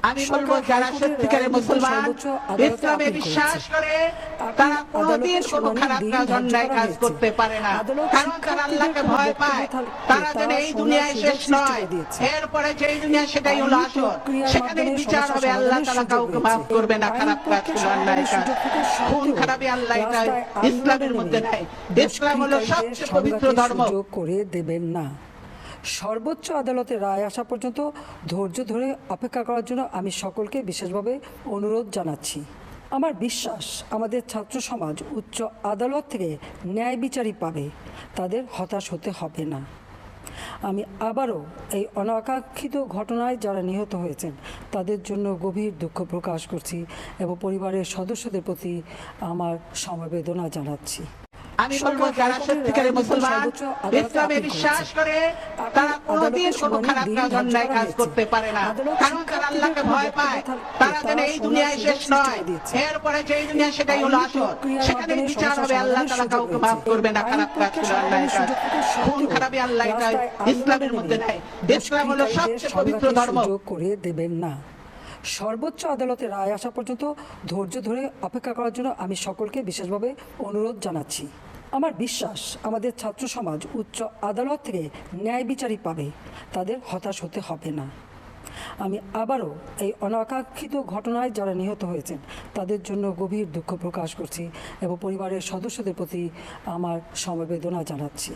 আমি বলবো যারা সত্যিকারের মুসলমান ইসলামে বিশ্বাস করে তারা কোনোদিন কোনো খারাপ কাজ অন্যায় কাজ করতে পারে না, কারণ তারা আল্লাহকে ভয় পায়। তারা যেন এই দুনিয়ায় শেষ নয়, এরপরে যেই দুনিয়া সেটাই হলো আসল, সেখানে বিচার হবে। আল্লাহ তাআলা কাউকে মাফ করবে না খারাপ কাজ, অন্যায় কাজ, খুন খারাপি আল্লাহ এটা ইসলামের মধ্যে নাই। ইসলাম হলো সবচেয়ে পবিত্র ধর্ম। করে দেবেন না। সর্বোচ্চ আদালতের রায় আসা পর্যন্ত ধৈর্য ধরে অপেক্ষা করার জন্য আমি সকলকে বিশেষভাবে অনুরোধ জানাচ্ছি। আমার বিশ্বাস আমাদের ছাত্র সমাজ উচ্চ আদালত থেকে ন্যায় বিচারই পাবে, তাদের হতাশ হতে হবে না। আমি আবারও এই অনাকাঙ্ক্ষিত ঘটনায় যারা নিহত হয়েছেন তাদের জন্য গভীর দুঃখ প্রকাশ করছি এবং পরিবারের সদস্যদের প্রতি আমার সমবেদনা জানাচ্ছি। আমি বলবো যারা সত্যিকারের মুসলমান ইসলামে বিশ্বাস করে তারা কোনোদিন কোনো খারাপ কাজ অন্যায় কাজ করতে পারে না, কারণ তারা আল্লাহকে ভয় পায়। তারা যেন এই দুনিয়ায় শেষ নয়, এরপরে যেই দুনিয়া সেটাই হলো আসল, সেখানে বিচার হবে। আল্লাহ তাআলা কাউকে মাফ করবে না খারাপ কাজ, অন্যায় কাজ, খুন খারাপি আল্লাহ এটা ইসলামের মধ্যে নাই। ইসলাম হলো সবচেয়ে পবিত্র ধর্ম। করে দেবেন না। সর্বোচ্চ আদালতের রায় আসা পর্যন্ত ধৈর্য ধরে অপেক্ষা করার জন্য আমি সকলকে বিশেষভাবে অনুরোধ জানাচ্ছি। আমার বিশ্বাস আমাদের ছাত্র সমাজ উচ্চ আদালত থেকে ন্যায় বিচারই পাবে, তাদের হতাশ হতে হবে না। আমি আবারও এই অনাকাঙ্ক্ষিত ঘটনায় যারা নিহত হয়েছেন তাদের জন্য গভীর দুঃখ প্রকাশ করছি এবং পরিবারের সদস্যদের প্রতি আমার সমবেদনা জানাচ্ছি।